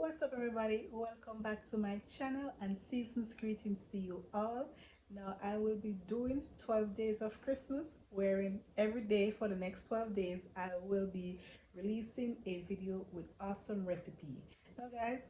What's up, everybody? Welcome back to my channel and season's greetings to you all. Now I will be doing 12 days of Christmas, wherein every day for the next 12 days I will be releasing a video with awesome recipe. Now guys,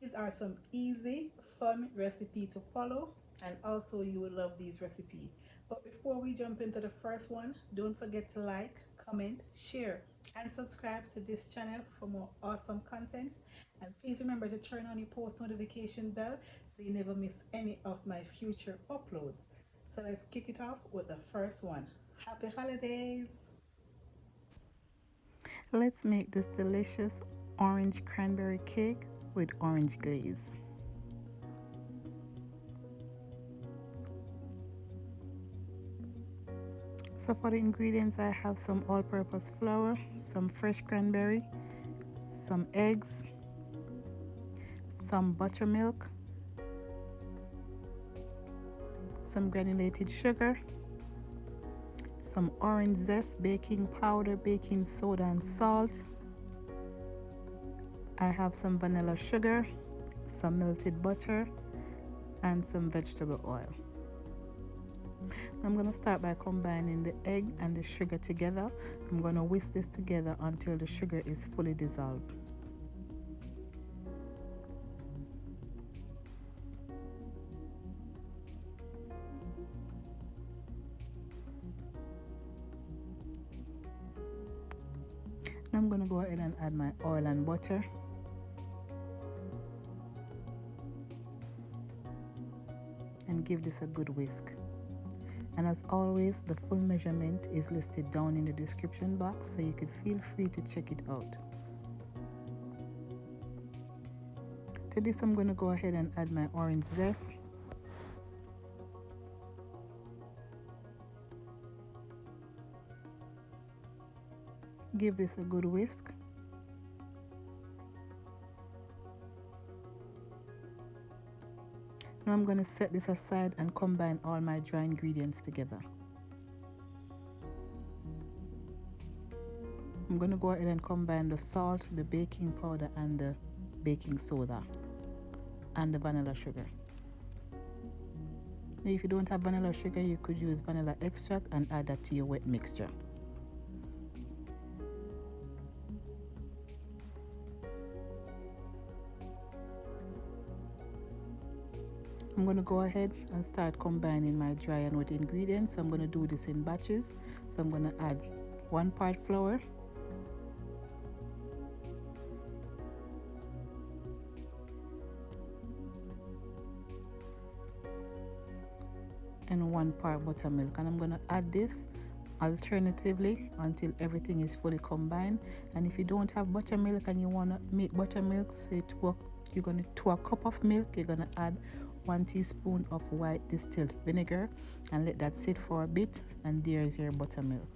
these are some easy fun recipe to follow, and also you will love these recipe. But before we jump into the first one, don't forget to like, comment, share and subscribe to this channel for more awesome contents. And please remember to turn on your post notification bell so you never miss any of my future uploads. So let's kick it off with the first one. Happy holidays! Let's make this delicious orange cranberry cake with orange glaze. So for the ingredients, I have some all-purpose flour, some fresh cranberry, some eggs, some buttermilk, some granulated sugar, some orange zest, baking powder, baking soda and salt. I have some vanilla sugar, some melted butter, and some vegetable oil. I'm going to start by combining the egg and the sugar together. I'm going to whisk this together until the sugar is fully dissolved. Now I'm going to go ahead and add my oil and butter. And give this a good whisk. And as always, the full measurement is listed down in the description box, so you can feel free to check it out. To this, I'm going to go ahead and add my orange zest. Give this a good whisk. Now I'm going to set this aside and combine all my dry ingredients together. I'm going to go ahead and combine the salt, the baking powder, and the baking soda, and the vanilla sugar. Now if you don't have vanilla sugar, you could use vanilla extract and add that to your wet mixture. I'm going to go ahead and start combining my dry and wet ingredients. So I'm going to do this in batches. So I'm going to add 1 part flour, and 1 part buttermilk, and I'm going to add this alternatively until everything is fully combined. And if you don't have buttermilk and you want to make buttermilk, so you're going to a cup of milk, you're going to add 1 teaspoon of white distilled vinegar and let that sit for a bit, and there's your buttermilk.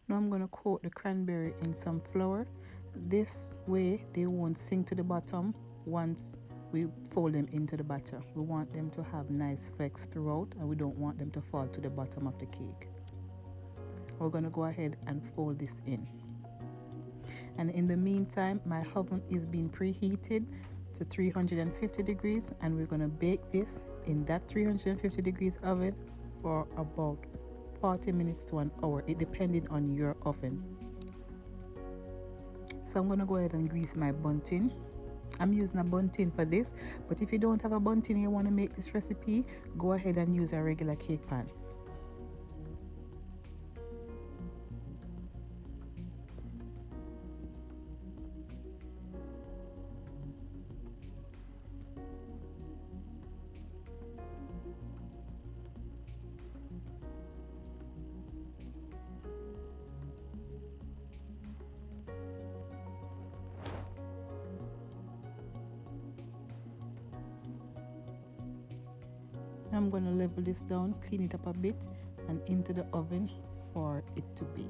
Now I'm going to coat the cranberry in some flour. This way they won't sink to the bottom once we fold them into the batter. We want them to have nice flecks throughout, and we don't want them to fall to the bottom of the cake. We're going to go ahead and fold this in. And in the meantime, my oven is being preheated to 350 degrees, and we're going to bake this in that 350 degrees oven for about 40 minutes to an hour, it depending on your oven. So I'm going to go ahead and grease my bunting. I'm using a bunting for this, but if you don't have a bunting and you want to make this recipe, go ahead and use a regular cake pan. Now I'm going to level this down, clean it up a bit, and into the oven for it to bake.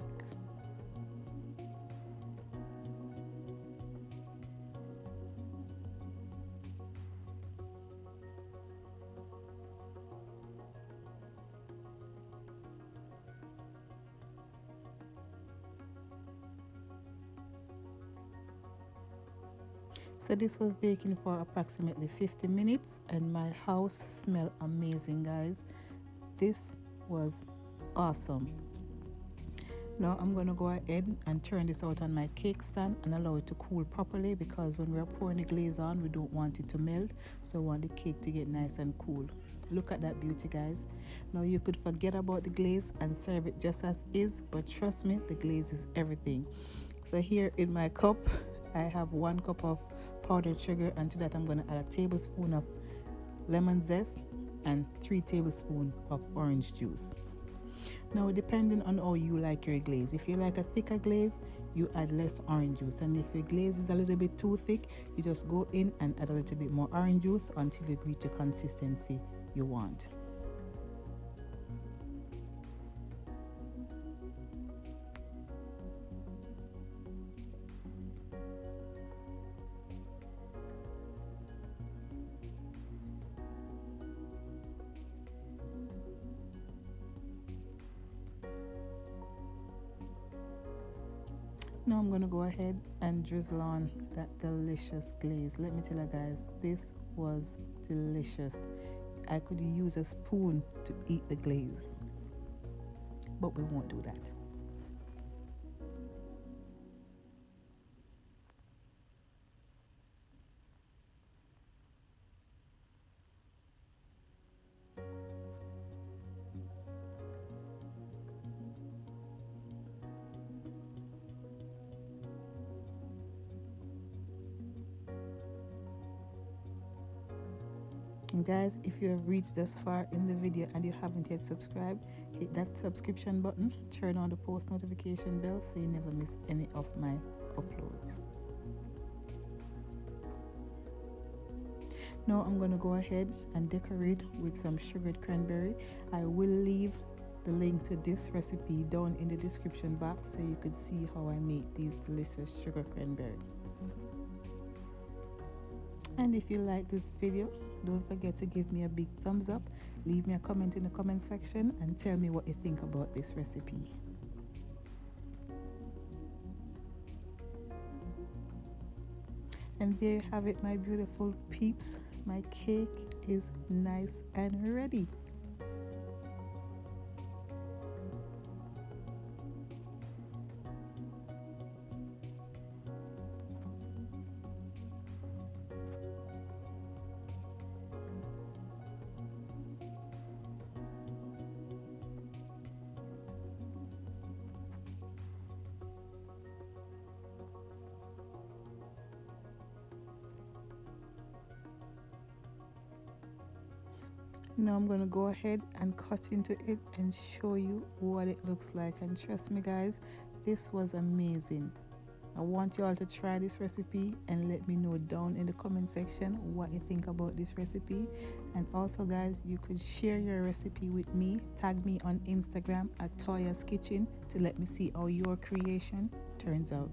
So this was baking for approximately 50 minutes and my house smelled amazing, guys. This was awesome. Now I'm going to go ahead and turn this out on my cake stand and allow it to cool properly, because when we're pouring the glaze on, we don't want it to melt, so we want the cake to get nice and cool. Look at that beauty, guys. Now you could forget about the glaze and serve it just as is, but trust me, the glaze is everything. So here in my cup, I have 1 cup of powdered sugar, and to that I'm going to add a tablespoon of lemon zest and 3 tablespoons of orange juice. Now depending on how you like your glaze, if you like a thicker glaze, you add less orange juice, and if your glaze is a little bit too thick, you just go in and add a little bit more orange juice until you reach the consistency you want. Now I'm going to go ahead and drizzle on that delicious glaze. Let me tell you guys, this was delicious. I could use a spoon to eat the glaze, but we won't do that. And guys, if you have reached this far in the video and you haven't yet subscribed, hit that subscription button, turn on the post notification bell so you never miss any of my uploads. Now I'm going to go ahead and decorate with some sugared cranberry. I will leave the link to this recipe down in the description box so you could see how I make these delicious sugar cranberry. And if you like this video, don't forget to give me a big thumbs up, leave me a comment in the comment section, and tell me what you think about this recipe. And there you have it, my beautiful peeps. My cake is nice and ready. Now I'm going to go ahead and cut into it and show you what it looks like. And trust me guys, this was amazing. I want you all to try this recipe and let me know down in the comment section what you think about this recipe. And also guys, you could share your recipe with me. Tag me on Instagram at Toya's Kitchen to let me see how your creation turns out.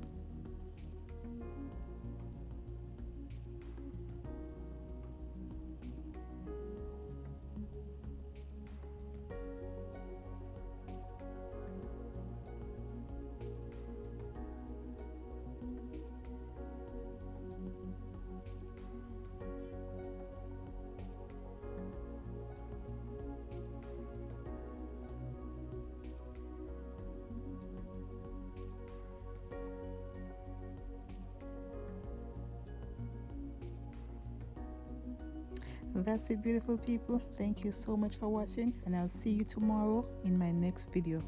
That's it, beautiful people. Thank you so much for watching, and I'll see you tomorrow in my next video.